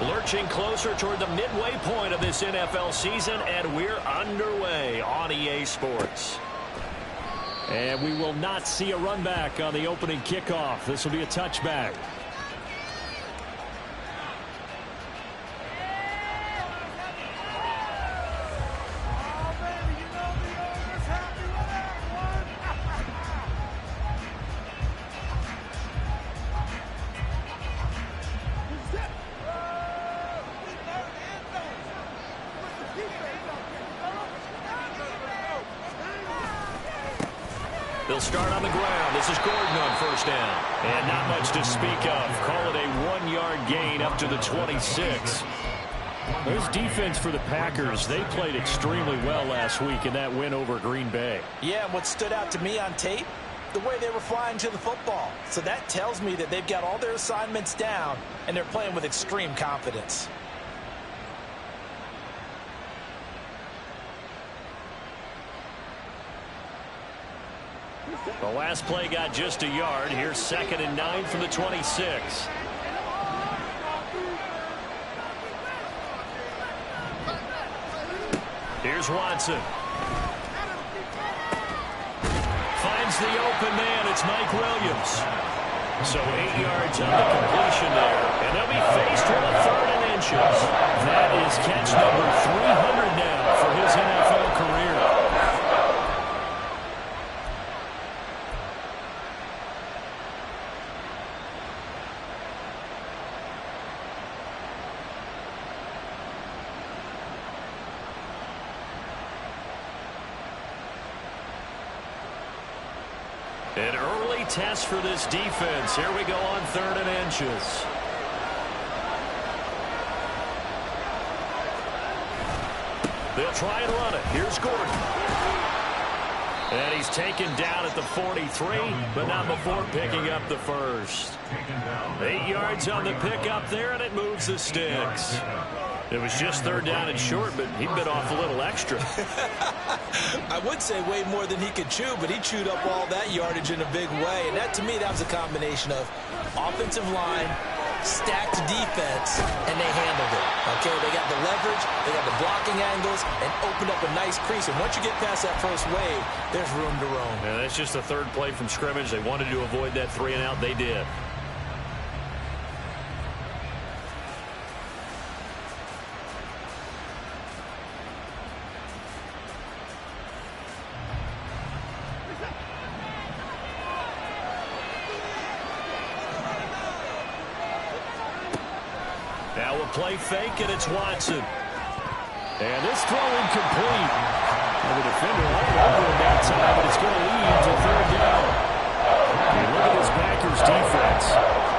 Lurching closer toward the midway point of this NFL season, and we're underway on EA Sports. And we will not see a run back on the opening kickoff. This will be a touchback. They'll start on the ground. This is Gordon on first down. And not much to speak of. Call it a 1-yard gain up to the 26. There's defense for the Packers. They played extremely well last week in that win over Green Bay. Yeah, and what stood out to me on tape, the way they were flying to the football. So that tells me that they've got all their assignments down, and they're playing with extreme confidence. The last play got just a yard. Here's 2nd and 9 from the 26. Here's Watson. Finds the open man. It's Mike Williams. So 8 yards on the completion there. And they'll be faced with a 3rd and inches. That is catch number 300 now for his NFL career. An early test for this defense. Here we go on 3rd and inches. They'll try and run it. Here's Gordon. And he's taken down at the 43, but not before picking up the first. 8 yards on the pickup there, and it moves the sticks. It was just 3rd down and short, but he bit off a little extra. I would say way more than he could chew, but he chewed up all that yardage in a big way. And that, to me, that was a combination of offensive line, stacked defense, and they handled it. Okay, they got the leverage, they got the blocking angles, and opened up a nice crease. And once you get past that first wave, there's room to roam. Yeah, that's just the 3rd play from scrimmage. They wanted to avoid that 3 and out. They did. Now a play fake, and it's Watson. And this throw incomplete. And the defender right over him that time, but it's going to lead to 3rd down. And look at this Packers defense.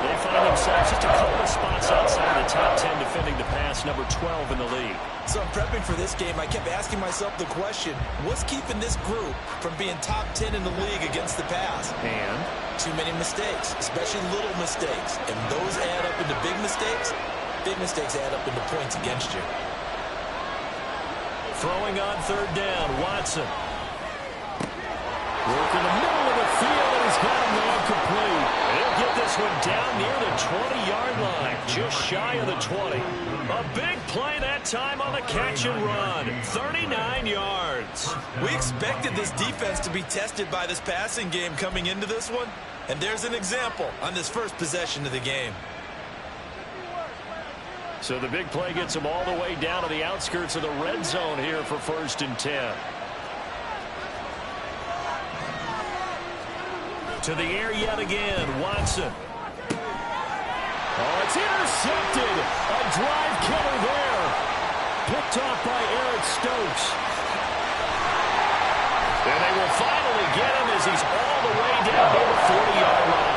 They find themselves just a couple of spots outside the top 10 defending the pass, number 12 in the league. So I'm prepping for this game. I kept asking myself the question, what's keeping this group from being top 10 in the league against the pass? And? Too many mistakes, especially little mistakes. And those add up into big mistakes. Big mistakes add up into points against you. Throwing on 3rd down, Watson. Work in the middle of the field, and he's got him there complete. He'll get this one down near the 20-yard line, just shy of the 20. A big play that time on the catch and run, 39 yards. We expected this defense to be tested by this passing game coming into this one, and there's an example on this first possession of the game. So the big play gets him all the way down to the outskirts of the red zone here for 1st and 10. To the air yet again, Watson. Oh, it's intercepted. A drive killer there. Picked off by Eric Stokes. And they will finally get him as he's all the way down to the 40-yard line.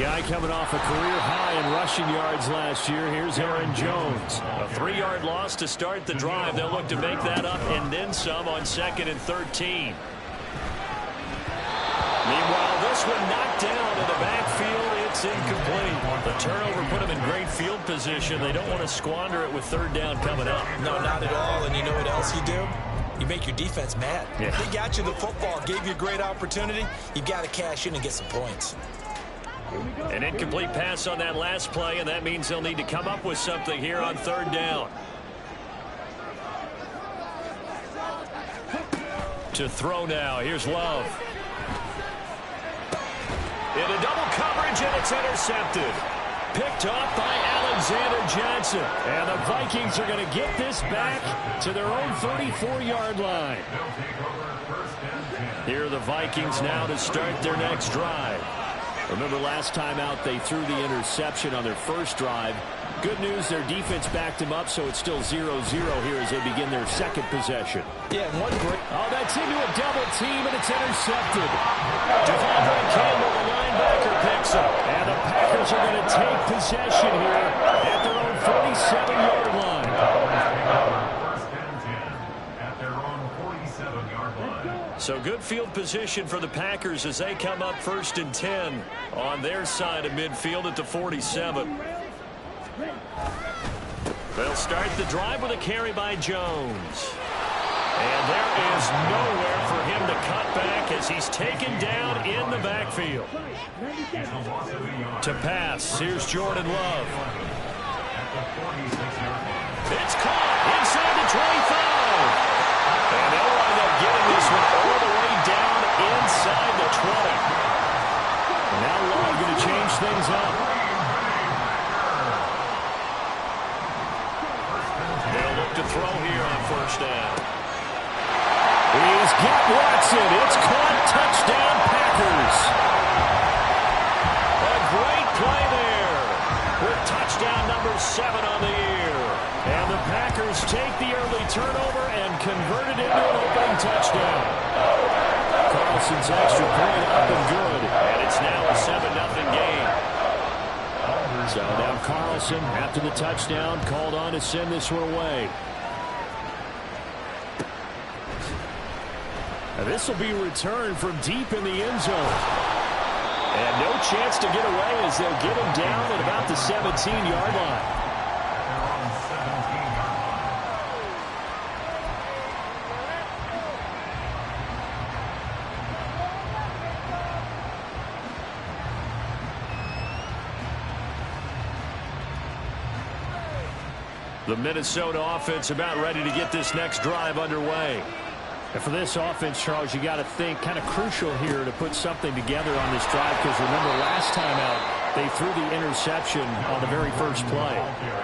guy coming off a career high in rushing yards last year. Here's Aaron Jones. A 3-yard loss to start the drive. They'll look to make that up and then some on 2nd and 13. Meanwhile, this one knocked down in the backfield. It's incomplete. The turnover put them in great field position. They don't want to squander it with 3rd down coming up. No, not at all. And you know what else you do? You make your defense mad. Yeah. They got you the football, gave you a great opportunity. You've got to cash in and get some points. An incomplete pass on that last play, and that means they'll need to come up with something here on 3rd down. To throw now. Here's Love. Into double coverage, and it's intercepted. Picked off by Alexander Johnson. And the Vikings are going to get this back to their own 34-yard line. Here are the Vikings now to start their next drive. Remember last time out they threw the interception on their first drive. Good news, their defense backed them up, so it's still 0-0 here as they begin their 2nd possession. Yeah, one great. Oh, that's into a double team, and it's intercepted. Devondre Campbell, the linebacker, picks up. And the Packers are going to take possession here at their own 47-yard line. So good field position for the Packers as they come up 1st and 10 on their side of midfield at the 47. They'll start the drive with a carry by Jones. And there is nowhere for him to cut back as he's taken down in the backfield. To pass, here's Jordan Love. It's caught inside the 25. And they'll wind up getting this one all the way down inside the 20. And now Love going to change things up. They'll look to throw here on 1st down. He's got Watson. It's caught. Touchdown, Packers. A great play there with touchdown number 7 on the year. And the Packers take the early turnover and convert it into an opening touchdown. Carlson's extra point up and good. And it's now a 7-0 game. So now Carlson, after the touchdown, called on to send this one away. Now this will be returned from deep in the end zone. And no chance to get away as they'll get him down at about the 17-yard line. The Minnesota offense about ready to get this next drive underway. And for this offense, Charles, you got to think kind of crucial here to put something together on this drive because remember last time out they threw the interception on the very first play.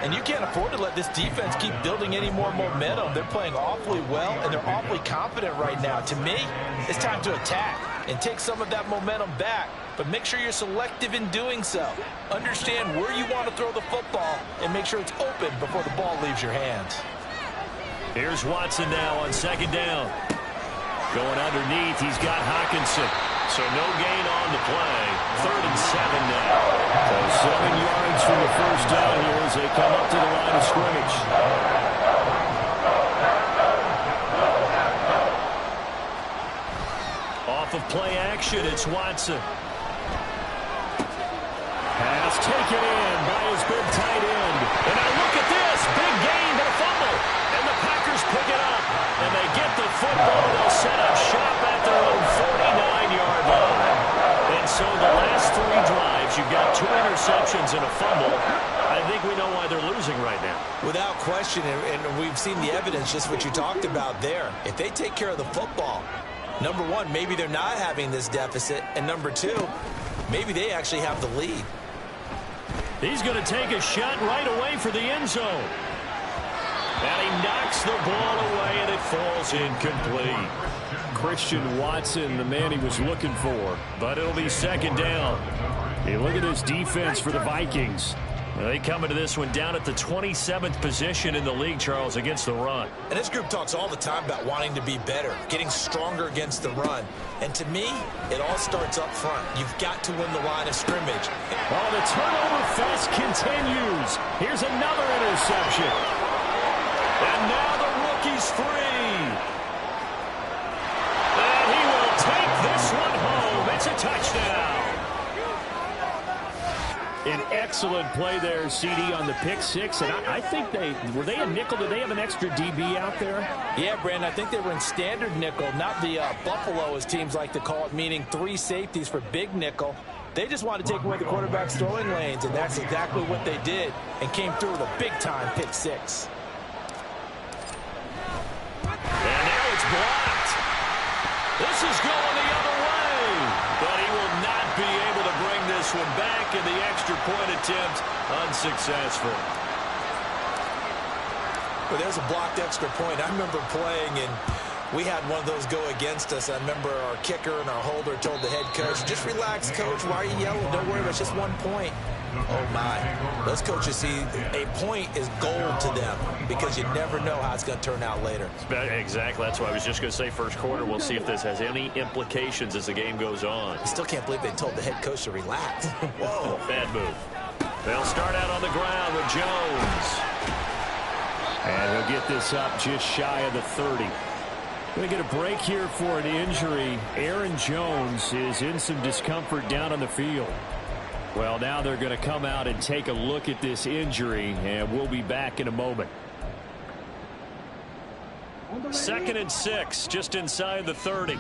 And you can't afford to let this defense keep building any more momentum. They're playing awfully well and they're awfully confident right now. To me, it's time to attack and take some of that momentum back. But make sure you're selective in doing so. Understand where you want to throw the football and make sure it's open before the ball leaves your hands. Here's Watson now on 2nd down. Going underneath, he's got Hockenson. So no gain on the play. 3rd and 7 now. So 7 yards from the first down here as they come up to the line of scrimmage. Off of play action, it's Watson. Pass taken in by his big tight end. And now look at this. Big gain, but a fumble. And the Packers pick it up. And they get the football. They'll set up shop at their own 49-yard line. And so the last 3 drives, you've got 2 interceptions and a fumble. I think we know why they're losing right now. Without question, and we've seen the evidence, just what you talked about there. If they take care of the football, number 1, maybe they're not having this deficit. And number 2, maybe they actually have the lead. He's going to take a shot right away for the end zone. And he knocks the ball away, and it falls incomplete. Christian Watson, the man he was looking for. But it'll be 2nd down. Hey, look at this defense for the Vikings. They come into this one down at the 27th position in the league, Charles, against the run. And this group talks all the time about wanting to be better, getting stronger against the run. And to me, it all starts up front. You've got to win the line of scrimmage. Oh, the turnover fest continues. Here's another interception. And now the rookie's free. And he will take this one home. It's a touchdown. An excellent play there, CD, on the pick six. And I think were they a nickel? Did they have an extra DB out there? Yeah, Brandon, I think they were in standard nickel, not the Buffalo, as teams like to call it, meaning 3 safeties for big nickel. They just wanted to take away the quarterback's throwing lanes, and that's exactly what they did, and came through with a big-time pick six. And now it's blocked. This is going the other way, but he will not be able to bring this one back, and the extra point attempt unsuccessful. Well, there's a blocked extra point. I remember playing, and we had one of those go against us. I remember our kicker and our holder told the head coach, just relax, coach. Why are you yelling? Don't worry, it's just 1 point. Oh, my. Those coaches see a point is gold to them because you never know how it's going to turn out later. Exactly. That's why I was just going to say first quarter. We'll see if this has any implications as the game goes on. I still can't believe they told the head coach to relax. Whoa. Bad move. They'll start out on the ground with Jones. And he'll get this up just shy of the 30. Going to get a break here for an injury. Aaron Jones is in some discomfort down on the field. Well, now they're going to come out and take a look at this injury, and we'll be back in a moment. 2nd and 6, just inside the 30.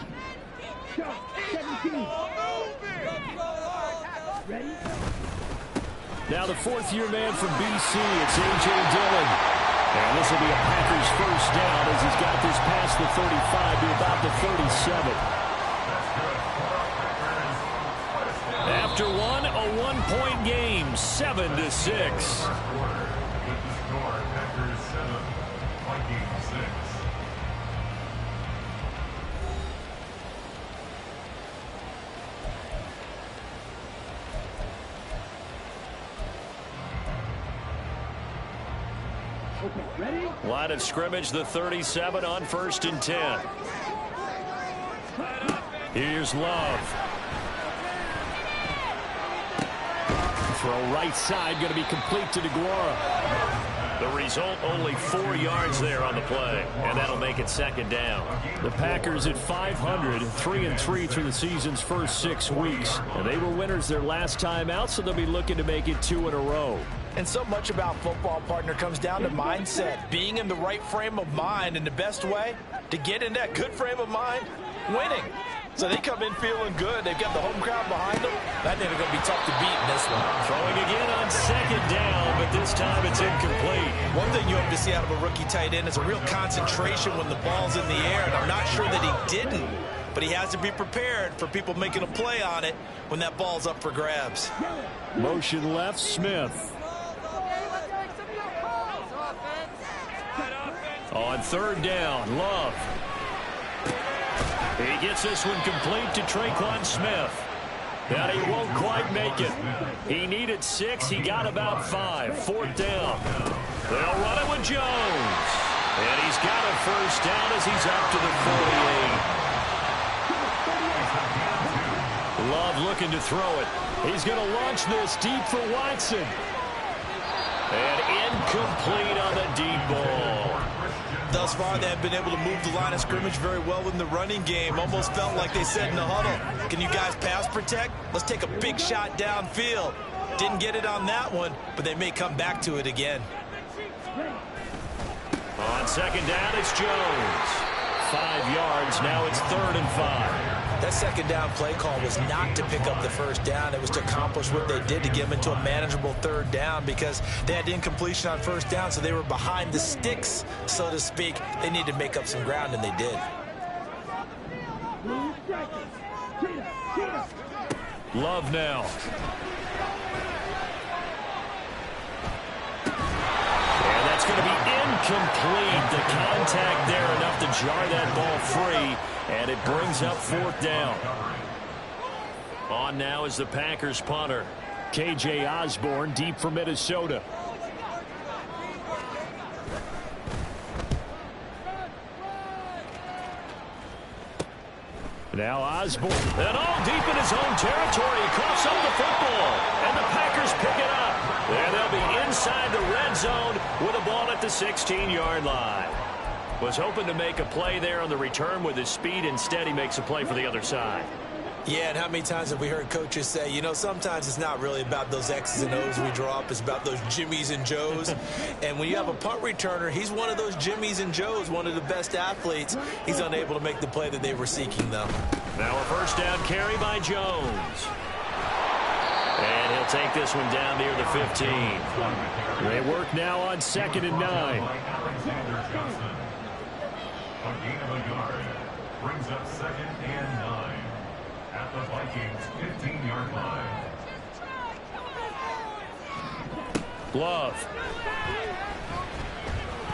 Now the 4th-year man from BC, it's A.J. Dillon. And this will be a Packers first down as he's got this past the 35 to about the 37. After one, a 1-point game, 7-6. Line of scrimmage, the 37 on 1st and 10. Here's Love. Throw right side, going to be complete to DeGuara. The result, only 4 yards there on the play, and that'll make it 2nd down. The Packers at 500, 3-3 through the season's first 6 weeks. And they were winners their last time out, so they'll be looking to make it 2 in a row. And so much about football, partner, comes down to mindset. Being in the right frame of mind, and the best way to get in that good frame of mind, winning. So they come in feeling good. They've got the home crowd behind them. That they're going to be tough to beat in this one. Throwing again on 2nd down, but this time it's incomplete. One thing you hope to see out of a rookie tight end is a real concentration when the ball's in the air, and I'm not sure that he didn't. But he has to be prepared for people making a play on it when that ball's up for grabs. Motion left, Smith. On 3rd down, Love. He gets this one complete to Traquan Smith. But he won't quite make it. He needed 6. He got about 5. 4th down. They'll run it with Jones. And he's got a first down as he's up to the 48. Love looking to throw it. He's going to launch this deep for Watson. And incomplete on the deep ball. Thus far, they have been able to move the line of scrimmage very well in the running game. Almost felt like they said in the huddle, can you guys pass protect? Let's take a big shot downfield. Didn't get it on that one, but they may come back to it again. On 2nd down, it's Jones. 5 yards. Now it's 3rd and 5. That 2nd down play call was not to pick up the first down. It was to accomplish what they did to get them into a manageable 3rd down because they had incompletion on 1st down, so they were behind the sticks, so to speak. They needed to make up some ground, and they did. Love now. And that's going to be incomplete. The contact there enough to jar that ball free, and it brings up 4th down. On now is the Packers punter, K.J. Osborne deep for Minnesota. Now Osborne, and all deep in his own territory. He coughs up the football, and the Packers pick it up. And they'll be inside the red zone with a ball at the 16-yard line. Was hoping to make a play there on the return with his speed. Instead, he makes a play for the other side. Yeah, and how many times have we heard coaches say, you know, sometimes it's not really about those X's and O's we draw up. It's about those Jimmies and Joes. And when you have a punt returner, he's one of those Jimmies and Joes, one of the best athletes. He's unable to make the play that they were seeking, though. Now a first down carry by Jones. And he'll take this one down near the 15. They work now on 2nd and 9. A gain of a yard brings up 2nd and 9 at the Vikings 15-yard line. Love.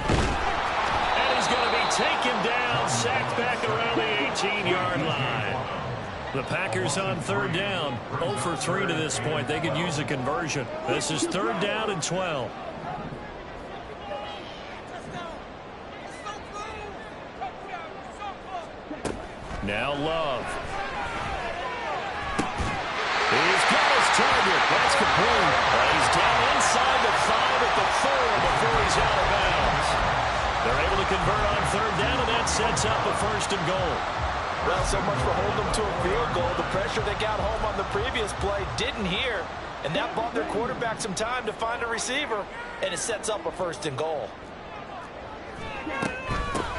And he's going to be taken down, sacked back around the 18-yard line. The Packers on 3rd down, 0 for 3 to this point. They could use a conversion. This is 3rd down and 12. Now Love. He's got his target. That's complete. He's down inside the 5 at the 4 before he's out of bounds. They're able to convert on 3rd down, and that sets up a 1st and goal. Well, so much for holding them to a field goal. The pressure they got home on the previous play didn't hear, and that bought their quarterback some time to find a receiver, and it sets up a 1st and goal.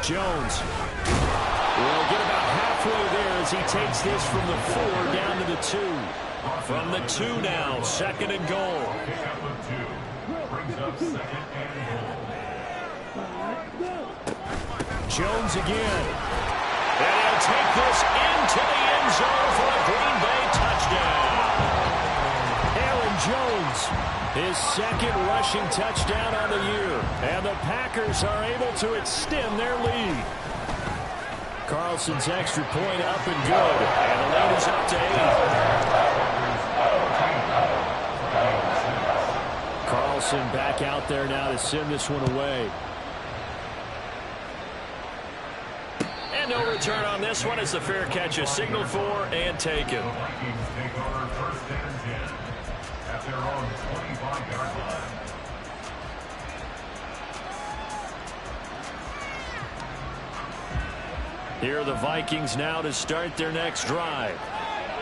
Jones will get about halfway there as he takes this from the 4 down to the 2. From the 2 now, 2nd and goal. Pickup of 2 brings up 2nd and goal. Jones again. And he'll take this into the end zone for a Green Bay touchdown. Aaron Jones, his 2nd rushing touchdown on the year. And the Packers are able to extend their lead. Carlson's extra point up and good. And the lead is up to 8. Carlson back out there now to send this one away. And no return on this one as the fair catch is signaled for and taken. The Vikings take over 1st and 10 at their own 25-yard line. Here are the Vikings now to start their next drive.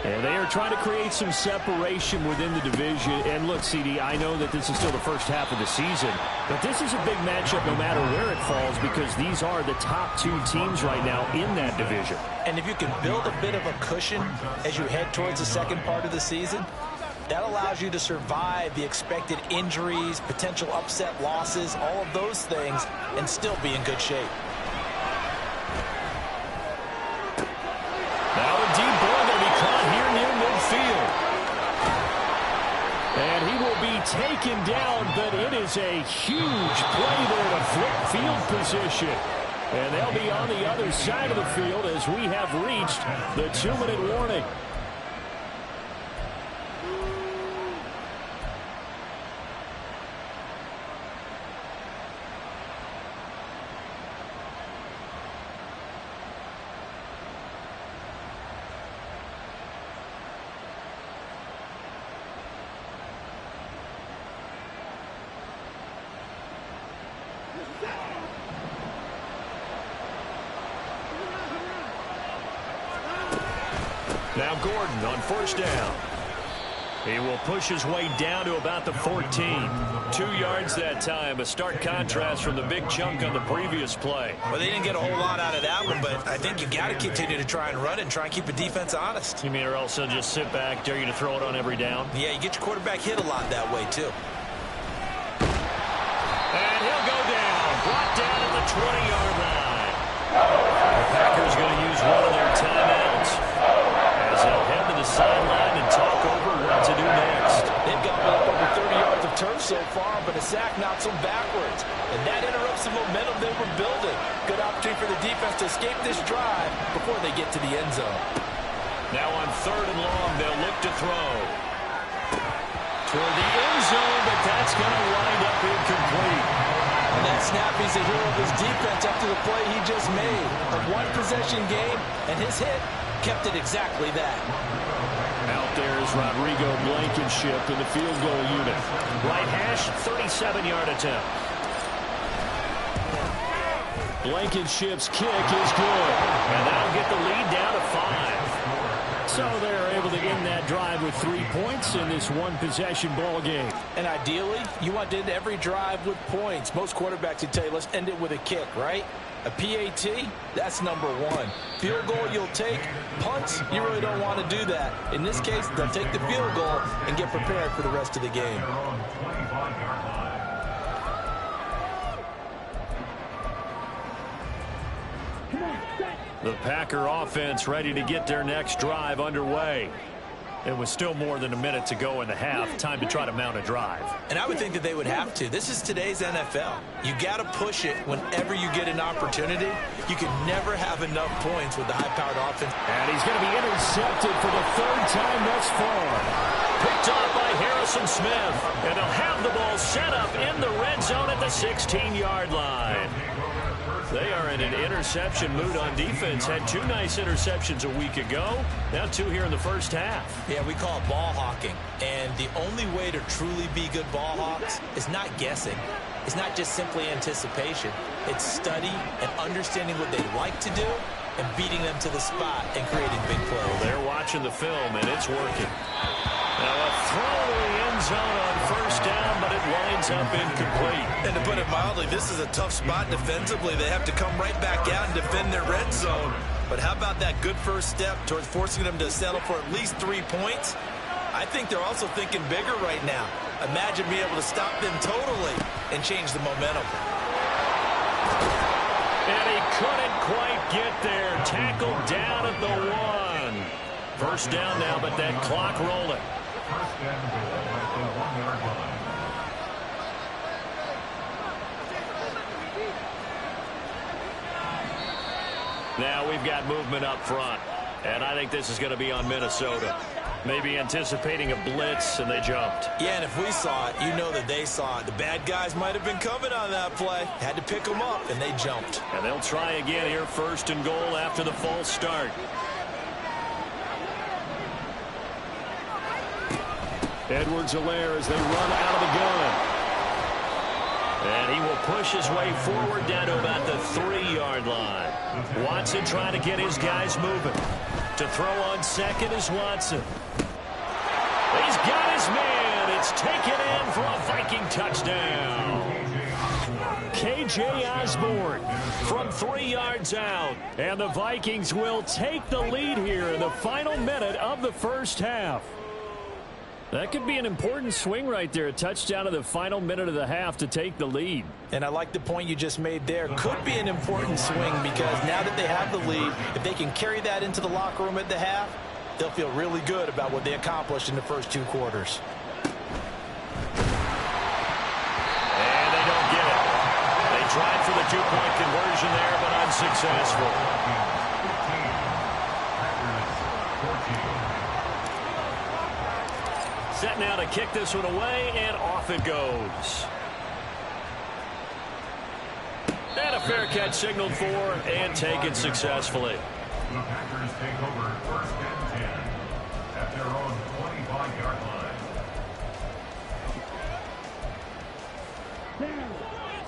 And they are trying to create some separation within the division. And look, CD, I know that this is still the first half of the season, but this is a big matchup no matter where it falls because these are the top 2 teams right now in that division. And if you can build a bit of a cushion as you head towards the second part of the season, that allows you to survive the expected injuries, potential upset losses, all of those things, and still be in good shape. Now a deep ball going to be caught here near midfield. And he will be taken down, but it is a huge play there to flip field position. And they'll be on the other side of the field as we have reached the 2-minute warning. Now Gordon on 1st down. He will push his way down to about the 14. 2 yards that time. A stark contrast from the big chunk on the previous play. Well, they didn't get a whole lot out of that one, but I think you got to continue to try and run it and try and keep the defense honest. You mean or else they'll just sit back, dare you to throw it on every down? Yeah, you get your quarterback hit a lot that way, too. And he'll go down. Brought down at the 20-yard line. The Packers going to use one of their timeouts as they'll head to the sideline and talk over what to do next. They've gotten up over 30 yards of turf so far, but a sack knocks them backwards. And that interrupts the momentum they were building. Good opportunity for the defense to escape this drive before they get to the end zone. Now on 3rd and long, they'll look to throw. toward the end zone, but that's going to wind up incomplete. And that snap, he's a hero of his defense after the play he just made. A one-possession game, and his hit kept it exactly that. Out there is Rodrigo Blankenship in the field goal unit. Right hash, 37-yard attempt. Blankenship's kick is good. And that'll get the lead down to 5. So they're able to end that drive with 3 points in this one-possession ball game. And ideally, you want to end every drive with points. Most quarterbacks would tell you, let's end it with a kick, right? A PAT, that's number 1. Field goal you'll take. Punts, you really don't want to do that. In this case, they'll take the field goal and get prepared for the rest of the game. The Packer offense ready to get their next drive underway. It was still more than a minute to go in the half. Time to try to mount a drive. And I would think that they would have to. This is today's NFL. You got to push it whenever you get an opportunity. You can never have enough points with the high-powered offense. And he's going to be intercepted for the 3rd time thus far. Picked off by Harrison Smith. And they'll have the ball set up in the red zone at the 16-yard line. They are in an interception mood on defense. Had 2 nice interceptions a week ago. Now 2 here in the first half. Yeah, we call it ball hawking. And the only way to truly be good ball hawks is not guessing. It's not just simply anticipation. It's study and understanding what they like to do and beating them to the spot and creating big plays. Well, they're watching the film, and it's working. Now a throw to the end zone on 1st down, but it winds up incomplete. And to put it mildly, this is a tough spot defensively. They have to come right back out and defend their red zone. But how about that good first step towards forcing them to settle for at least 3 points? I think they're also thinking bigger right now. Imagine being able to stop them totally and change the momentum. And he couldn't quite get there. Tackled down at the 1. 1st down now, but that clock rolling. 1st and goal at the 1-yard line. Now we've got movement up front, and I think this is going to be on Minnesota. Maybe anticipating a blitz, and they jumped. Yeah, and if we saw it, you know that they saw it. The bad guys might have been coming on that play. Had to pick them up, and they jumped. And they'll try again here, 1st and goal after the false start. Edwards-Helaire as they run out of the gun. And he will push his way forward down to about the 3-yard line. Watson trying to get his guys moving. To throw on 2nd is Watson. He's got his man. It's taken in for a Viking touchdown. K.J. Osborne from 3 yards out. And the Vikings will take the lead here in the final minute of the 1st half. That could be an important swing right there. A touchdown in the final minute of the half to take the lead. And I like the point you just made there. Could be an important swing because now that they have the lead, if they can carry that into the locker room at the half, they'll feel really good about what they accomplished in the first 2 quarters. And they don't get it. They tried for the 2-point conversion there, but unsuccessful. Set now to kick this one away, and off it goes. And a fair catch signaled for and taken successfully. The Packers take over 1st and 10 at their own 25-yard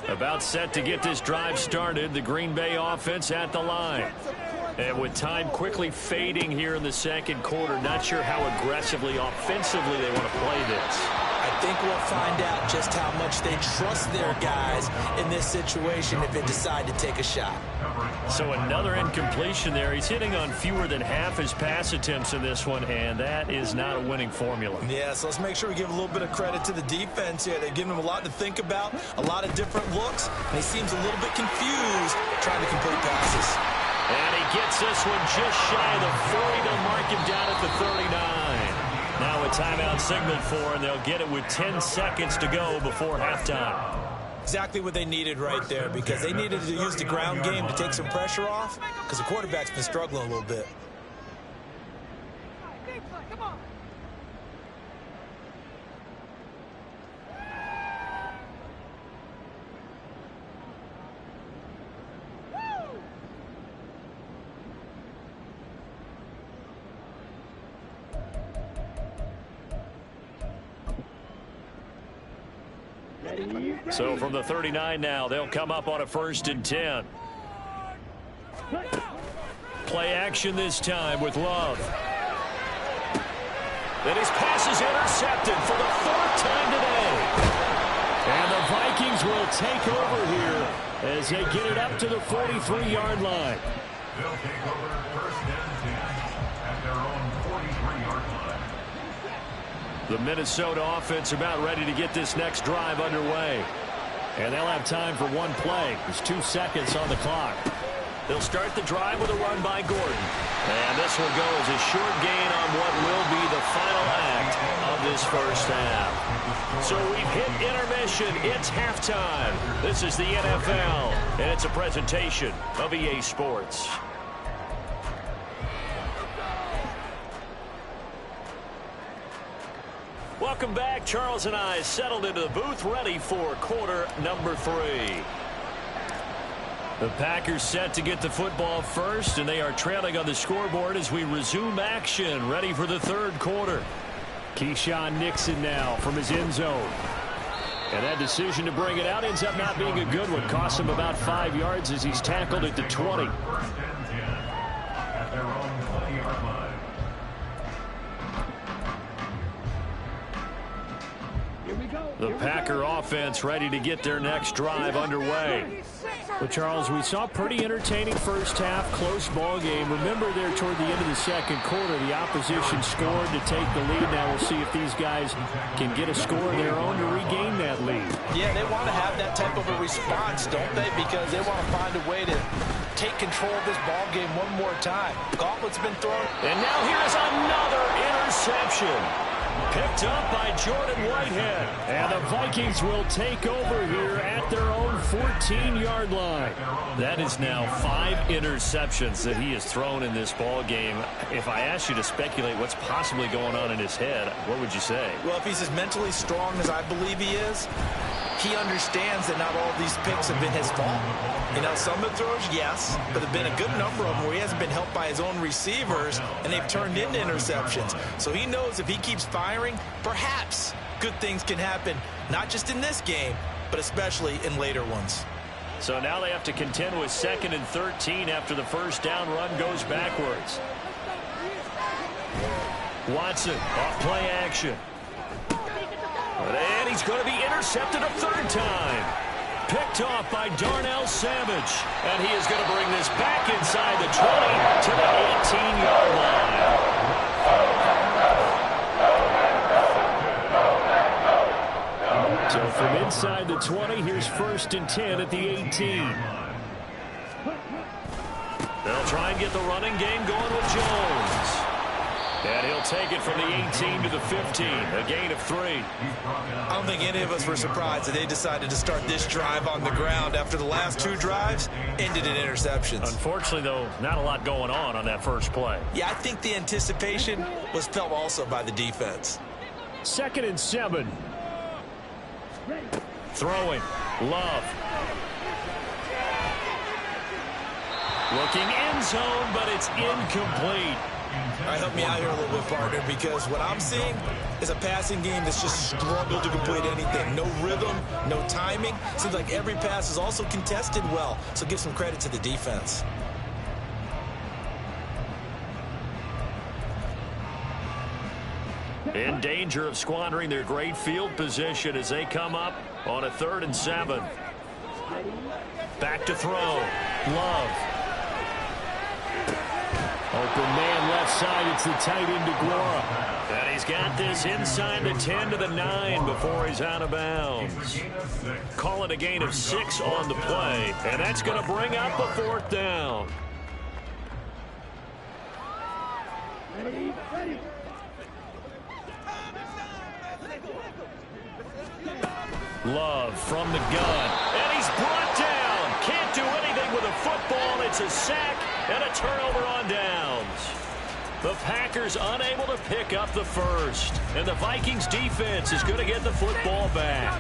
line. About set to get this drive started, the Green Bay offense at the line. And with time quickly fading here in the 2nd quarter, not sure how aggressively, offensively they want to play this. I think we'll find out just how much they trust their guys in this situation if they decide to take a shot. So another incompletion there. He's hitting on fewer than half his pass attempts in this one, and that is not a winning formula. Yeah, so let's make sure we give a little bit of credit to the defense here. They're giving him a lot to think about, a lot of different looks, and he seems a little bit confused trying to complete passes. And he gets this one just shy of the 40. They'll mark him down at the 39. Now a timeout signaled for, and they'll get it with 10 seconds to go before halftime. Exactly what they needed right there because they needed to use the ground game to take some pressure off because the quarterback's been struggling a little bit. So from the 39 now, they'll come up on a 1st and 10. Play action this time with Love. And his pass is intercepted for the 4th time today. And the Vikings will take over here as they get it up to the 43-yard line. They'll take over 1st and 10 at their own 43-yard line. The Minnesota offense about ready to get this next drive underway. And they'll have time for one play. There's 2 seconds on the clock. They'll start the drive with a run by Gordon. And this will go as a short gain on what will be the final act of this first half. So we've hit intermission. It's halftime. This is the NFL, and it's a presentation of EA Sports. Welcome back. Charles and I settled into the booth, ready for quarter number 3. The Packers set to get the football first, and they are trailing on the scoreboard as we resume action, ready for the 3rd quarter. Keyshawn Nixon now from his end zone. And that decision to bring it out ends up not being a good one. Costs him about 5 yards as he's tackled at the 20. 1st and 10 at their own 20-yard line. The Packer offense ready to get their next drive underway. Well, Charles, we saw a pretty entertaining first half, close ball game. Remember there toward the end of the 2nd quarter, the opposition scored to take the lead. Now we'll see if these guys can get a score of their own to regain that lead. Yeah, they want to have that type of a response, don't they? Because they want to find a way to take control of this ball game one more time. Gauntlet's been thrown. And now here's another interception. Picked up by Jordan Whitehead. And the Vikings will take over here at their own 14-yard line. That is now 5 interceptions that he has thrown in this ball game. If I asked you to speculate what's possibly going on in his head, what would you say? Well, if he's as mentally strong as I believe he is, he understands that not all of these picks have been his fault. You know, some of the throws, yes, but there have been a good number of them where he hasn't been helped by his own receivers, and they've turned into interceptions. So he knows if he keeps firing, perhaps good things can happen, not just in this game, but especially in later ones. So now they have to contend with 2nd and 13 after the first down run goes backwards. Watson off play action. And he's going to be intercepted a 3rd time. Picked off by Darnell Savage. And he is going to bring this back inside the 20 to the 18-yard line. So from inside the 20, here's 1st and 10 at the 18. They'll try and get the running game going with Jones. And he'll take it from the 18 to the 15, a gain of 3. I don't think any of us were surprised that they decided to start this drive on the ground after the last 2 drives ended in interceptions. Unfortunately, though, not a lot going on that first play. Yeah, I think the anticipation was felt also by the defense. 2nd and 7. Throwing. Love. Looking end zone, but it's incomplete. All right, help me out here a little bit, partner, because what I'm seeing is a passing game that's just struggled to complete anything. No rhythm, no timing. Seems like every pass is also contested well, so give some credit to the defense. In danger of squandering their great field position as they come up on a 3rd and 7. Back to throw. Love. Open man left side. It's the tight end DeGuara. And he's got this inside the 10 to the 9 before he's out of bounds. Call it a gain of 6 on the play. And that's going to bring up the 4th down. Love from the gun. And he's brought down. Can't do anything with a football. It's a sack and a turnover on downs. The Packers unable to pick up the first. And the Vikings defense is going to get the football back.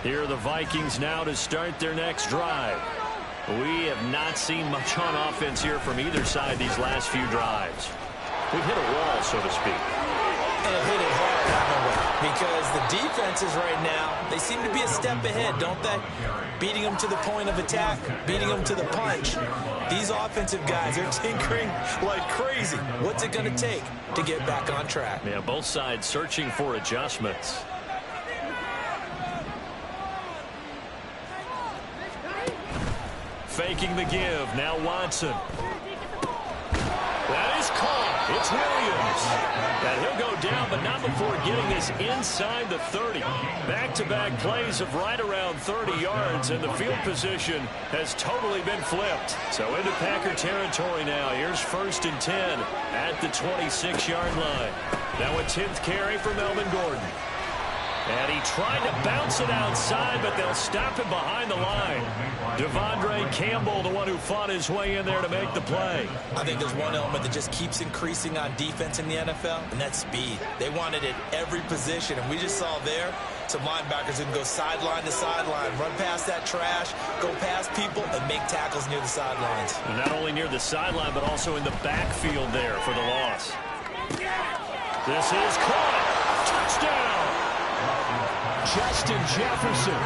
Here are the Vikings now to start their next drive. We have not seen much on offense here from either side these last few drives. We've hit a wall, so to speak. And hit it hard, haven't we? Because the defenses right now, they seem to be a step ahead, don't they? Beating them to the point of attack, beating them to the punch. These offensive guys are tinkering like crazy. What's it going to take to get back on track? Yeah, both sides searching for adjustments. Faking the give. Now Watson. That is caught. It's Williams. And he'll go down, but not before getting us inside the 30. Back-to-back plays of right around 30 yards, and the field position has totally been flipped. So into Packer territory now. Here's 1st and 10 at the 26-yard line. Now a 10th carry for Melvin Gordon. And he tried to bounce it outside, but they'll stop him behind the line. Devondre Campbell, the one who fought his way in there to make the play. I think there's one element that just keeps increasing on defense in the NFL, and that's speed. They want it at every position, and we just saw there some linebackers who can go sideline to sideline, run past that trash, go past people, and make tackles near the sidelines. And not only near the sideline, but also in the backfield there for the loss. This is caught. Touchdown. Justin Jefferson,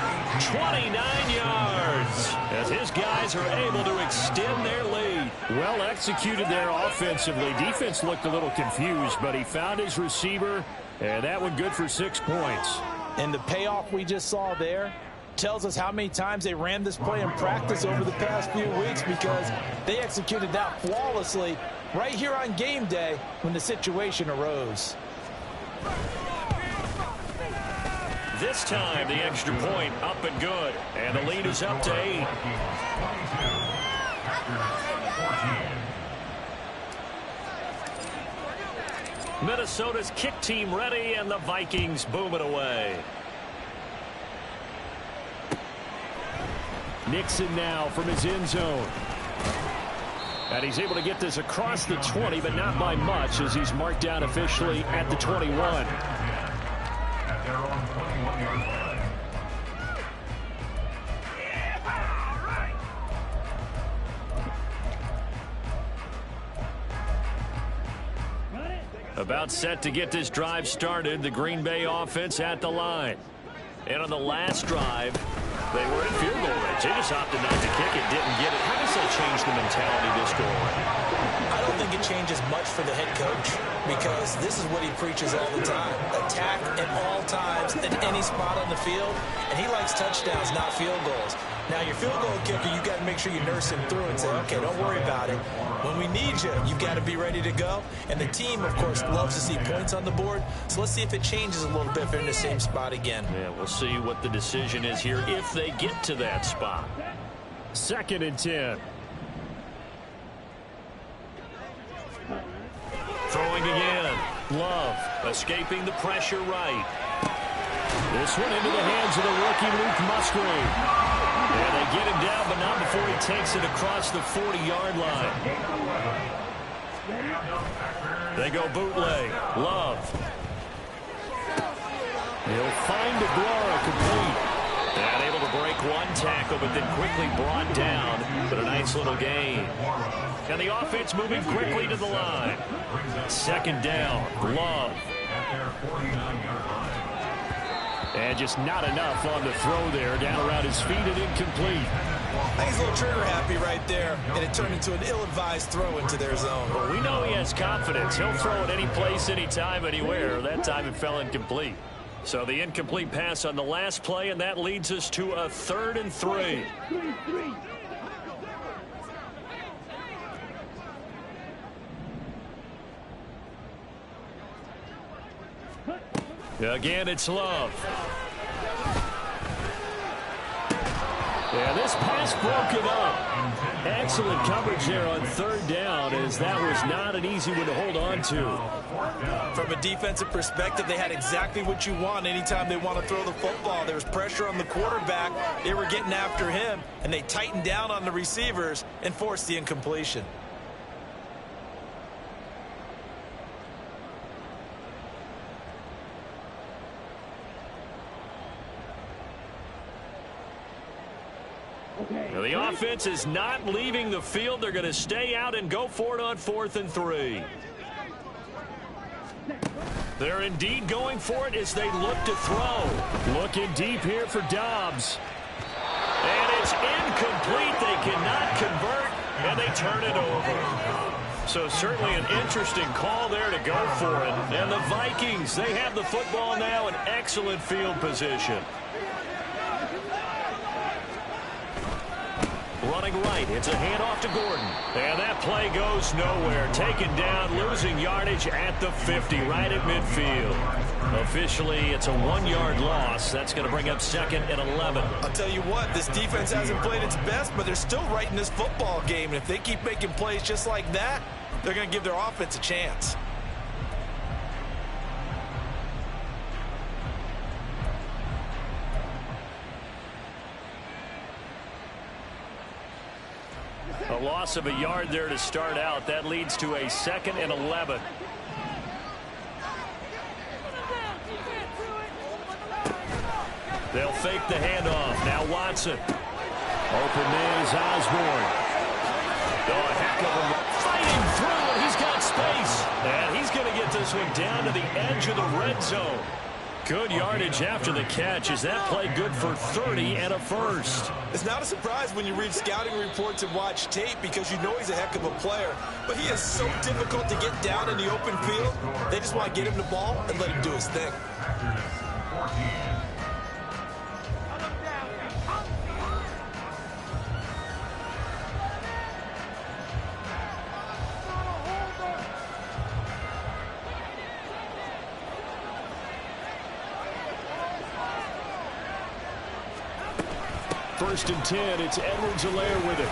29 yards, as his guys are able to extend their lead. Well executed there offensively. Defense looked a little confused, but he found his receiver, and that one good for 6 points. And the payoff we just saw there tells us how many times they ran this play in practice over the past few weeks, because they executed that flawlessly right here on game day when the situation arose. This time, the extra point up and good. And the lead is up to 8. Minnesota's kick team ready, and the Vikings boom it away. Nixon now from his end zone. And he's able to get this across the 20, but not by much, as he's marked down officially at the 21. Their own 21-yard line. About set to get this drive started, the Green Bay offense at the line. And on the last drive, they were in field goal range. They just opted not to kick it, didn't get it. How does that change the mentality this go around? I don't think it changes much for the head coach, because this is what he preaches all the time. Attack at all times, at any spot on the field, and he likes touchdowns, not field goals. Now, your field goal kicker, you've got to make sure you nurse him through and say, okay, don't worry about it. When we need you, you've got to be ready to go. And the team, of course, loves to see points on the board. So let's see if it changes a little bit if they're in the same spot again. Yeah, we'll see what the decision is here if they get to that spot. 2nd and 10. Throwing again. Love escaping the pressure right. This one into the hands of the rookie Luke Musgrave. And they get him down, but not before he takes it across the 40-yard line. They go bootleg. Love. He'll find DeGuara complete. And able to break one tackle, but then quickly brought down. But a nice little gain. And the offense moving quickly to the line. 2nd down. Love. And just not enough on the throw there. Down around his feet and incomplete. I think he's a little trigger happy right there, and it turned into an ill-advised throw into their zone. Well, we know he has confidence. He'll throw it any place, anytime, anywhere. That time it fell incomplete. So the incomplete pass on the last play, and that leads us to a 3rd and 3. Again, it's Love. Yeah, this pass broken up. Excellent coverage there on 3rd down, as that was not an easy one to hold on to. From a defensive perspective, they had exactly what you want anytime they want to throw the football. There was pressure on the quarterback. They were getting after him, and they tightened down on the receivers and forced the incompletion. Now, the offense is not leaving the field. They're going to stay out and go for it on 4th and 3. They're indeed going for it as they look to throw. Looking deep here for Dobbs. And it's incomplete. They cannot convert, and they turn it over. So certainly an interesting call there to go for it. And the Vikings, they have the football now in excellent field position. Running right, it's a handoff to Gordon. And that play goes nowhere. Taken down, losing yardage at the 50, right at midfield. Officially, it's a 1-yard loss. That's going to bring up 2nd and 11. I'll tell you what, this defense hasn't played its best, but they're still right in this football game. And if they keep making plays just like that, they're going to give their offense a chance. A loss of a yard there to start out. That leads to a 2nd and 11. They'll fake the handoff. Now Watson. Open man is Osborne. Oh, a heck of a fighting through, and he's got space. And he's going to get this one down to the edge of the red zone. Good yardage after the catch. Is that play good for 30 and a first? It's not a surprise when you read scouting reports and watch tape because you know he's a heck of a player. But he is so difficult to get down in the open field. They just want to get him the ball and let him do his thing. First and 10, it's Edwards-Helaire with it.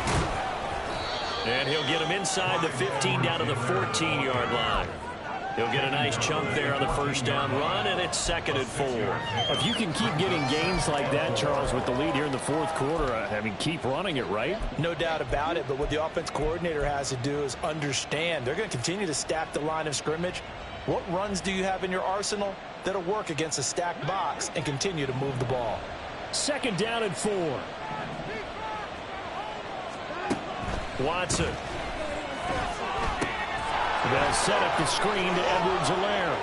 And he'll get him inside the 15 down to the 14-yard line. He'll get a nice chunk there on the first down run, and it's 2nd and 4. If you can keep getting gains like that, Charles, with the lead here in the fourth quarter, I mean, keep running it, right? No doubt about it, but what the offense coordinator has to do is understand they're going to continue to stack the line of scrimmage. What runs do you have in your arsenal that'll work against a stacked box and continue to move the ball? 2nd down and 4. Watson. They'll set up the screen to Edwards-Helaire.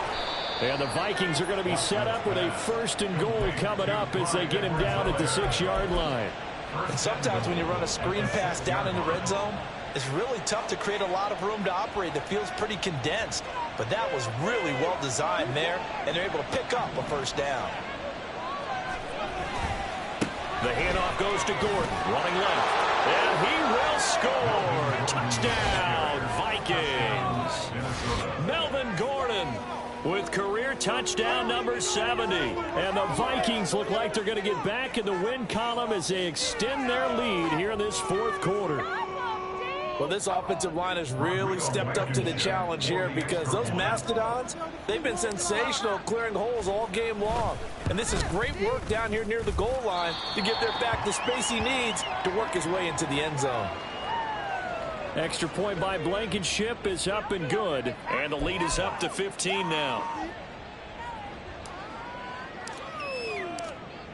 And the Vikings are going to be set up with a 1st and goal coming up as they get him down at the 6-yard line. And sometimes when you run a screen pass down in the red zone, it's really tough to create a lot of room to operate. The field's pretty condensed. But that was really well designed there, and they're able to pick up a first down. The handoff goes to Gordon, running left. And he will score. Touchdown, Vikings. Melvin Gordon with career touchdown number 70. And the Vikings look like they're going to get back in the win column as they extend their lead here in this fourth quarter. Well, this offensive line has really stepped up to the challenge here because those Mastodons, they've been sensational clearing holes all game long. And this is great work down here near the goal line to give their back the space he needs to work his way into the end zone. Extra point by Blankenship is up and good. And the lead is up to 15 now.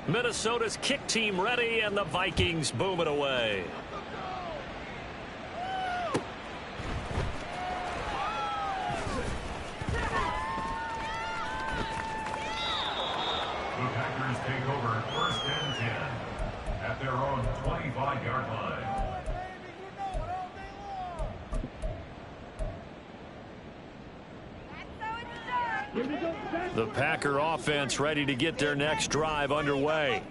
Minnesota's kick team ready, and the Vikings boom it away. Take over 1st and 10 at their own 25-yard line. The Packer offense ready to get their next drive underway.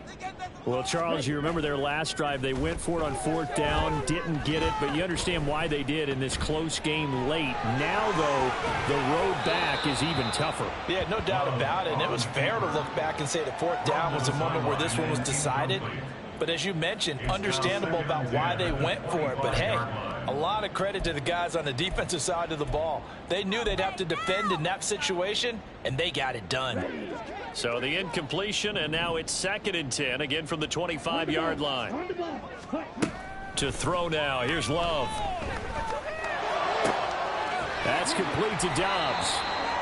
Well, Charles, you remember their last drive. They went for it on 4th down, didn't get it, but you understand why they did in this close game late. Now, though, the road back is even tougher. Yeah, no doubt about it. And it was fair to look back and say the 4th down was a moment where this one was decided. But as you mentioned, understandable about why they went for it. But, hey, a lot of credit to the guys on the defensive side of the ball. They knew they'd have to defend in that situation, and they got it done. So the incompletion, and now it's 2nd and 10, again from the 25-yard line. To throw now, here's Love. That's complete to Dobbs.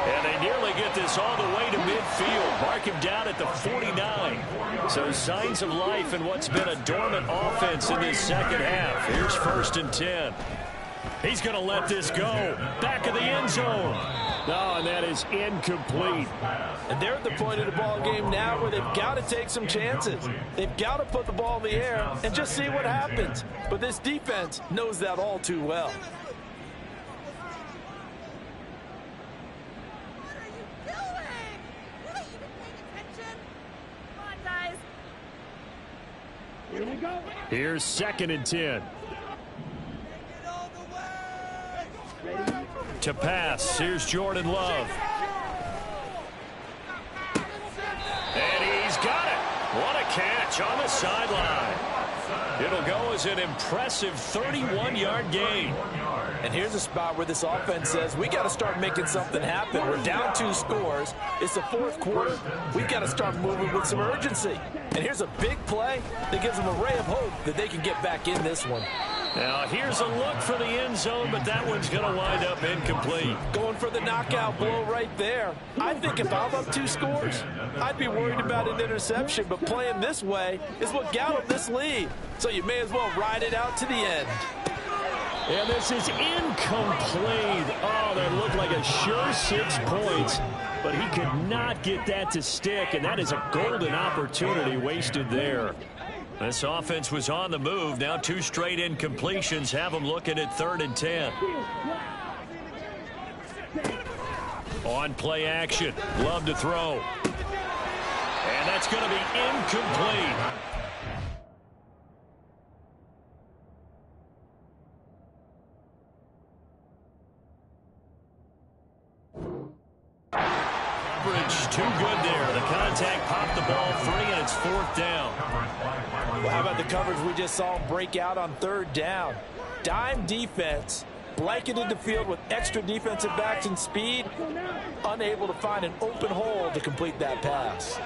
And they nearly get this all the way to midfield. Mark him down at the 49. So signs of life in what's been a dormant offense in this second half. Here's 1st and 10. He's going to let this go. Back of the end zone. No, and that is incomplete. And they're at the point of the ball game now where they've got to take some chances. They've got to put the ball in the air and just see what happens. But this defense knows that all too well. Here's 2nd and 10. To pass, here's Jordan Love. And he's got it. What a catch on the sideline. It'll go as an impressive 31-yard gain. And here's a spot where this offense says, we got to start making something happen. We're down 2 scores. It's the 4th quarter. We got to start moving with some urgency. And here's a big play that gives them a ray of hope that they can get back in this one. Now, here's a look for the end zone, but that one's going to wind up incomplete. Going for the knockout blow right there. I think if I'm up 2 scores, I'd be worried about an interception, but playing this way is what got them this lead. So you may as well ride it out to the end. And this is incomplete. Oh, that looked like a sure 6 points, but he could not get that to stick, and that is a golden opportunity wasted there. This offense was on the move. Now 2 straight incompletions have them looking at 3rd and 10. On play action. Love to throw. And that's going to be incomplete. Too good there. The contact popped the ball free, and it's 4th down. Well, how about the coverage we just saw break out on 3rd down? Dime defense, blanketed the field with extra defensive backs and speed, unable to find an open hole to complete that pass.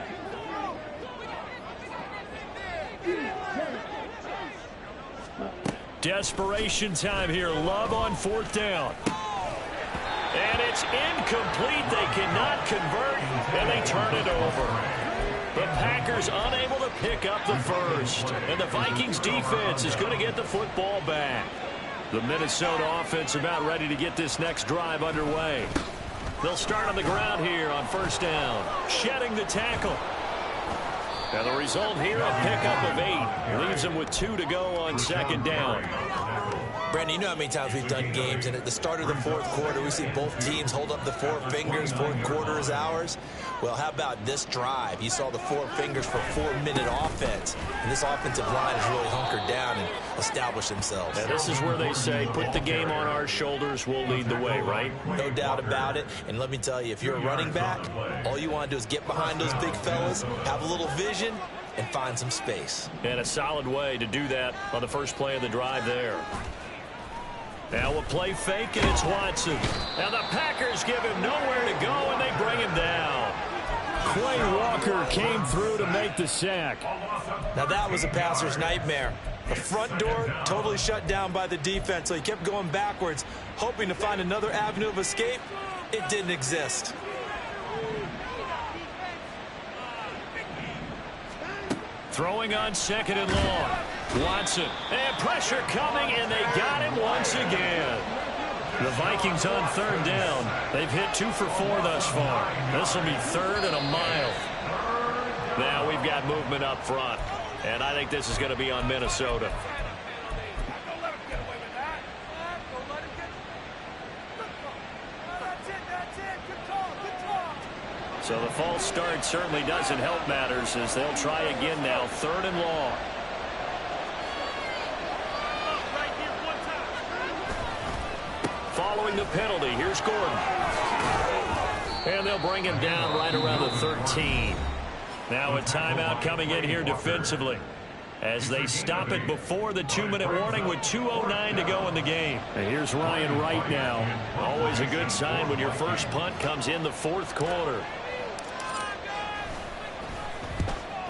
Desperation time here. Love on 4th down. And it's incomplete. They cannot convert, and they turn it over. The Packers unable to pick up the first. And the Vikings defense is going to get the football back. The Minnesota offense about ready to get this next drive underway. They'll start on the ground here on 1st down. Shedding the tackle. And the result here, a pickup of 8. Leaves them with 2 to go on 2nd down. Brandon, you know how many times we've done games, and at the start of the 4th quarter, we see both teams hold up the 4 fingers, 4th quarter is ours. Well, how about this drive? You saw the 4 fingers for 4-minute offense, and this offensive line has really hunkered down and established themselves. And this is where they say, put the game on our shoulders, we'll lead the way, right? No doubt about it, and let me tell you, if you're a running back, all you want to do is get behind those big fellas, have a little vision, and find some space. And a solid way to do that on the first play of the drive there. Now a play fake, and it's Watson. Now the Packers give him nowhere to go, and they bring him down. Quay Walker came through to make the sack. Now that was a passer's nightmare. The front door totally shut down by the defense, so he kept going backwards, hoping to find another avenue of escape. It didn't exist. Throwing on 2nd and long. Watson, and pressure coming, and they got him once again. The Vikings on 3rd down. They've hit 2 for 4 thus far. This will be 3rd and a mile. Now we've got movement up front, and I think this is going to be on Minnesota. So the false start certainly doesn't help matters as they'll try again now. 3rd and long. Following the penalty, here's Gordon. And they'll bring him down right around the 13. Now a timeout coming in here defensively as they stop it before the 2-minute warning with 2:09 to go in the game. And here's Ryan Wright now. Always a good sign when your first punt comes in the 4th quarter.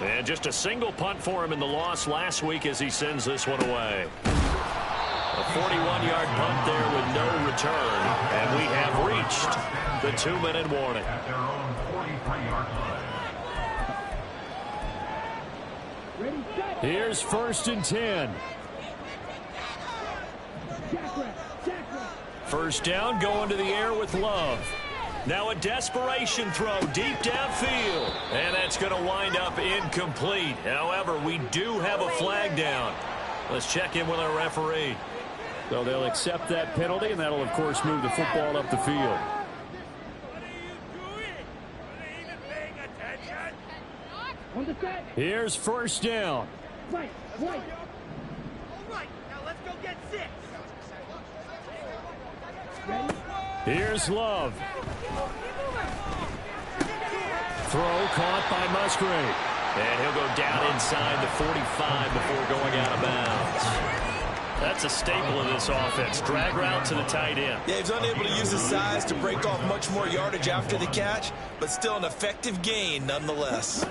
And just a single punt for him in the loss last week as he sends this one away. A 41-yard punt there with no return. And we have reached the 2-minute warning. At their own 43-yard line. Here's 1st and 10. First down, going to the air with Love. Now a desperation throw deep downfield. And that's going to wind up incomplete. However, we do have a flag down. Let's check in with our referee. So they'll accept that penalty, and that'll, of course, move the football up the field. Here's first down. Right. All right, now let's go get 6. Here's Love. Throw caught by Musgrave. And he'll go down inside the 45 before going out of bounds. That's a staple of this offense. Drag route to the tight end. Yeah, he's unable to use his size to break off much more yardage after the catch, but still an effective gain nonetheless.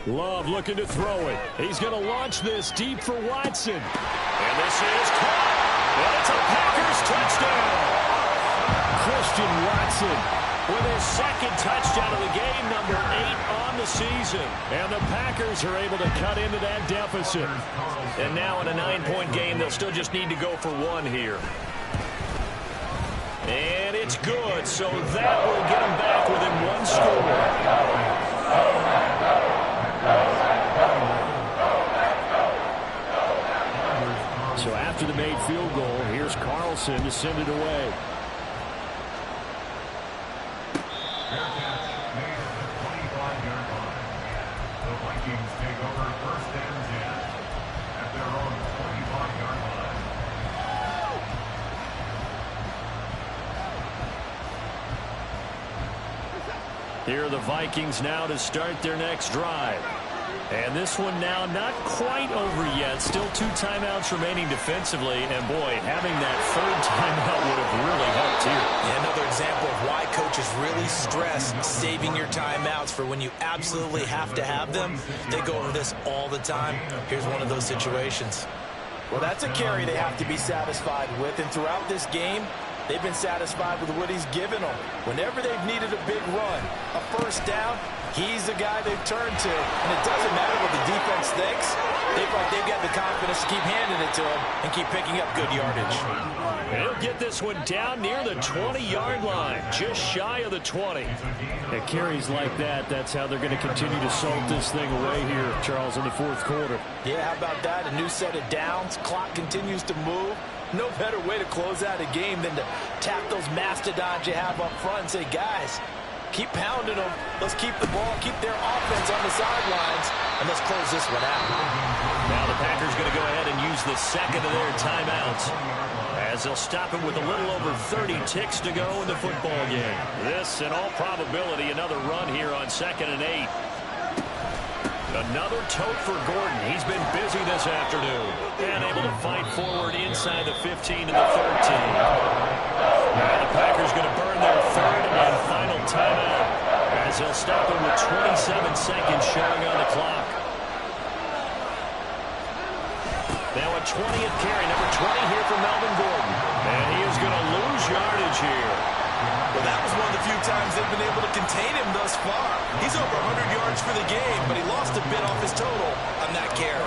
Love looking to throw it. He's going to launch this deep for Watson. And this is caught. And it's a Packers touchdown. Christian Watson with his second touchdown of the game, number 8 on the season. And the Packers are able to cut into that deficit. And now in a 9-point game, they'll still just need to go for 1 here. And it's good, so that will get them back within 1 score. So after the made field goal, here's Carlson to send it away. Fair catch made at the 25-yard line. The Vikings take over first and 10 at their own 25-yard line. Here are the Vikings now to start their next drive. And this one now not quite over yet. Still 2 timeouts remaining defensively. And, boy, having that 3rd timeout would have really helped here. Yeah, another example of why coaches really stress saving your timeouts for when you absolutely have to have them. They go over this all the time. Here's one of those situations. Well, that's a carry they have to be satisfied with. And throughout this game, they've been satisfied with what he's given them. Whenever they've needed a big run, a first down, he's the guy they've turned to. And it doesn't matter what the defense thinks. They've got the confidence to keep handing it to him and keep picking up good yardage. He'll get this one down near the 20-yard line, just shy of the 20. At carries like that, that's how they're going to continue to salt this thing away here, Charles, in the 4th quarter. Yeah, how about that? A new set of downs. Clock continues to move. No better way to close out a game than to tap those mastodons you have up front and say, guys, keep pounding them. Let's keep the ball, keep their offense on the sidelines, and let's close this one out. Now the Packers going to go ahead and use the second of their timeouts, as they'll stop it with a little over 30 ticks to go in the football game. This, in all probability, another run here on 2nd and 8. Another tote for Gordon. He's been busy this afternoon. And able to fight forward inside the 15 to the 13. Now the Packers going to burn their 3rd and final timeout, as they'll stop it with 27 seconds showing on the clock. Now a 20th carry, number 20 here for Melvin Gordon. And he is going to lose yardage here. Well, that was one of the few times they've been able to contain him thus far. He's over 100 yards for the game, but he lost a bit off his total on that carry.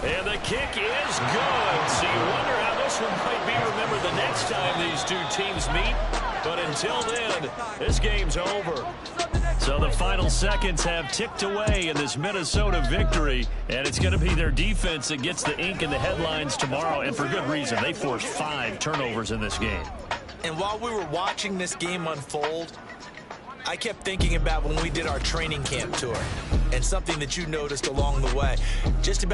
And the kick is good. So you wonder how this one might be remembered the next time these two teams meet. But until then, this game's over. So the final seconds have ticked away in this Minnesota victory. And it's going to be their defense that gets the ink in the headlines tomorrow. And for good reason. They forced 5 turnovers in this game. And while we were watching this game unfold, I kept thinking about when we did our training camp tour. And something that you noticed along the way. Just about